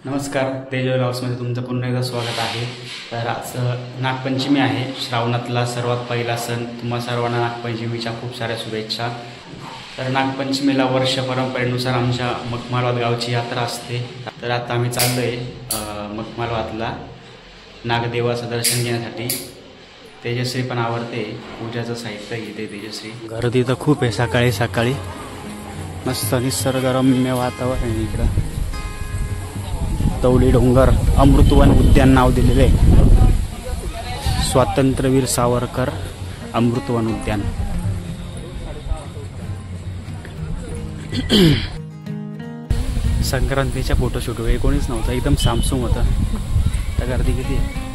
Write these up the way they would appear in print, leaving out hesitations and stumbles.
नमस्कार, तेजल हाऊसमध्ये तुमचं पुन्हा एकदा स्वागत आहे। तर आज नागपंचमी आहे, श्रावणातला सर्वात पहिला सण। तुम्हा सर्वांना नागपंचमीच्या खूप साऱ्या शुभेच्छा। तर नागपंचमीला वर्ष परंपरेनुसार आमच्या मखमालवाद गावची यात्रा असते। तर आता आम्ही चाललोय मखमालवादला नागदेवाचं दर्शन घेण्यासाठी। तेजश्री पण आवडते, पूजाचं साहित्य घेते तेजश्री। गर्दी तर खूप आहे सकाळी सकाळी, मस्त निसर्गरम्य वातावरण आहे इकडं। तवली डोंगर अमृतवन उद्यान नाव दिलेले आहे, स्वातंत्र्यवीर सावरकर अमृतवन उद्यान। संक्रांतीच्या फोटोशूट वेळी कोणीच नव्हतं, एकदम सामसूम होतं। तर गर्दी किती आहे,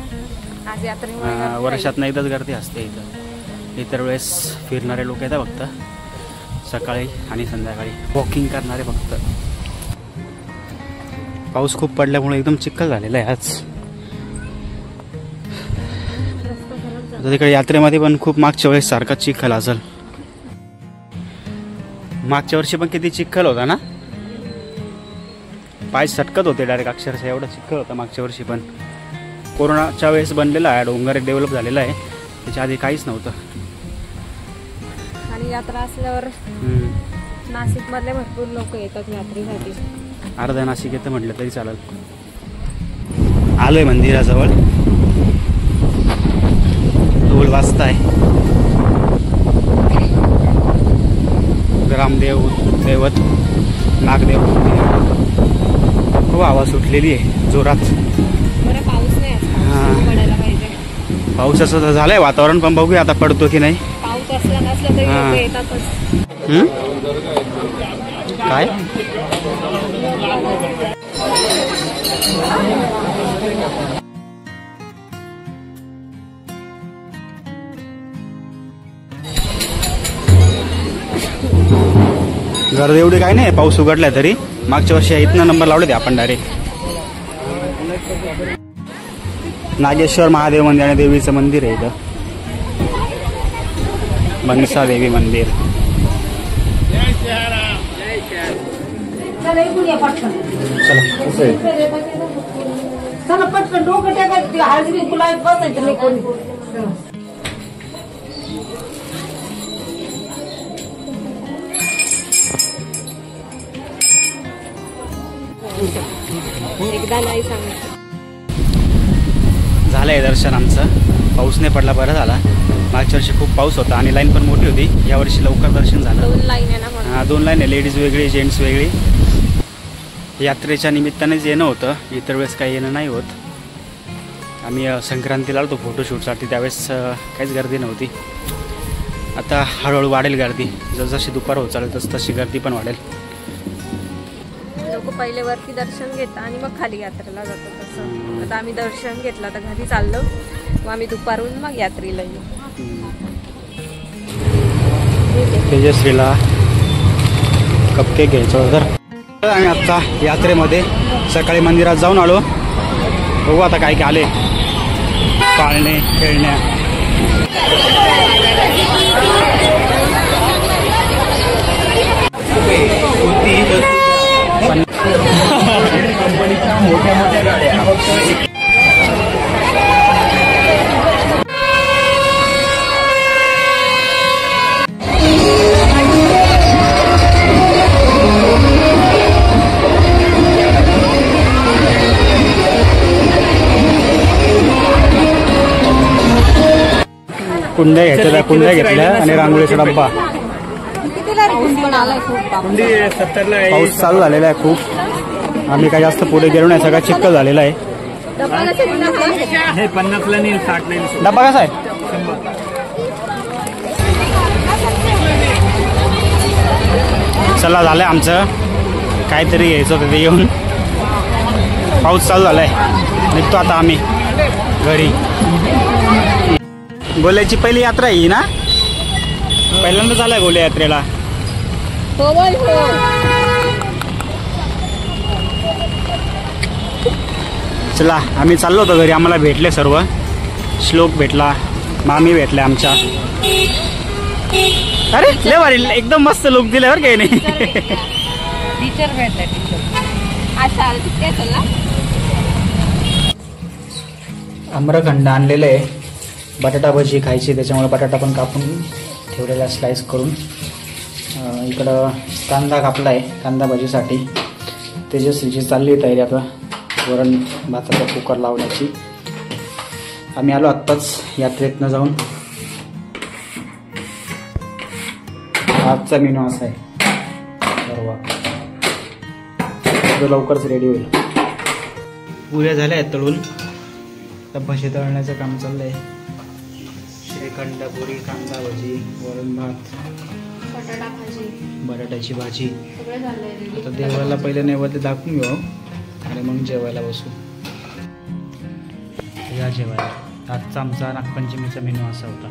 वर्षात एकदाच गर्दी असते इथं। इतर वेळेस फिरणारे लोक येतात फक्त सकाळी आणि संध्याकाळी, वॉकिंग करणारे फक्त। पाऊस खूप पडल्यामुळे एकदम चिखल झालेला आहे आज। तिकडे यात्रेमध्ये पण खूप मागच्या वेळेस सारखा चिखल असेल। मागच्या वर्षी पण किती चिखल होता ना, पाय सटकत होते डायरेक्ट, अक्षरशः एवढा चिखल होता मागच्या वर्षी पण। कोरोनाच्या वेळेस बनलेला आहे डोंगर, डेव्हलप झालेला आहे, त्याच्या आधी काहीच नव्हतं। आणि यात्रा असल्यावर नाशिक मधले भरपूर लोक येतात यात्रेसाठी। अर्धा नाशिक येतं म्हटलं तरी चालेल। आलोय मंदिराजवळ, ढोल वाजताय। ग्रामदेव दैवत नागदेव, खूप आवाज सुटलेली आहे जोरात। पाऊस नाही पडायला पाहिजे। पाऊस असं तर झालंय वातावरण, पण बघूया आता पडतो की नाही। पाऊस असला नसला तरी लोक येतातच। काय गर्दी एवढी काय नाही, पाऊस उघडलाय तरी। मागच्या वर्षी इथनं नंबर लावले ते आपण डायरेक्ट। नागेश्वर महादेव मंदिर आणि देवीचं मंदिर आहे इथं, मनसा देवी मंदिर। चला पटकन डोकं टाकायचं, हळदी कुंकू बसायचं नाही कोणी। एकदा नाही सांगायचं। झालंय दर्शन आमचं, पाऊस नाही पडला, बरं झाला। मागच्या वर्षी खूप पाऊस होता आणि लाईन पण मोठी होती, या वर्षी लवकर दर्शन झालं। 2 लाईन आहे ना। हां, 2 लाईन आहे, लेडीज वेगळी जेंट्स वेगळी। यात्रेच्या निमित्तानेच येणं होतं, इतर वेळेस काही येणं नाही होत। आम्ही संक्रांतीला आलो फोटोशूटसाठी, त्यावेळेस काहीच गर्दी नव्हती। आता हळूहळू वाढेल गर्दी, जसजशी दुपार होत चालेल तशी गर्दी पण वाढेल। लोक पहिले वरती दर्शन घेतात आणि मग खाली यात्रेला जातात तसं। आता आम्ही दर्शन घेतलं, आता घरी चाललो, मग आम्ही दुपारून मग यात्रेला येऊ। तेजश्रीला कपकेक घ्यायचं होतं। आम्ही आता यात्रेमध्ये सकाळी मंदिरात जाऊन आलो, बघू आता काय काय आले, पाळणे खेळण्या। कंपनीच्या मोठ्या मोठ्या गाड्या। कुंड्या घेतल्या, कुंड्या घेतल्या आणि रांगोळीचा डब्बा। पाऊस चालू झालेला आहे खूप, आम्ही काय जास्त पुढे गेलो नाही, सगळा चिखल झालेला आहे। 50ला नाही, 60 नाही। डब्बा कसा आहे? चला, झालंय आमचं, काहीतरी घ्यायचं होतं ते घेऊन। पाऊस चालू झालाय, निघतो आता आम्ही घरी। गोल्याची पहिली यात्रा ही ना, पहिल्यांदा झालाय गोल्या यात्रेला। चला, आम्ही चाललो होतो घरी, आम्हाला भेटले सर्व। श्लोक भेटला, मामी भेटल्या आमच्या। अरे लय भारी, एकदम मस्त लुक दिल्यावर काही नाही। टीचर भेटला, टीचर अच्छा काय चालला। आम्रखंड आणलेलं आहे, बटाटा भजी खायची त्याच्यामुळे बटाटा पण कापून ठेवलेला स्लाइस करून. इकडं कांदा कापला आहे कांदा भजीसाठी. तेजस्वीची चालली तयारी आता वरण भाताचा कुकर लावण्याची. आम्ही आलो आत्ताच यात्रेतनं जाऊन. आजचा मेनू असा आहे, परवा लवकरच रेडी होईल. पुऱ्या झाल्या आहेत तळून, तर भजी तळण्याचं काम चाललं आहे. श्रीखंड, पुरी, कांदा भजी, वरण भात, बटाटा भाजी, बटाट्याची भाजी. सगळं झालंय. आता देवाला पहिले नैवेद्य दाखवून घेऊ आणि मग जेवायला बसू. या जेवायला. आजचा आमचा नागपंचमीचा मेनू असा होता.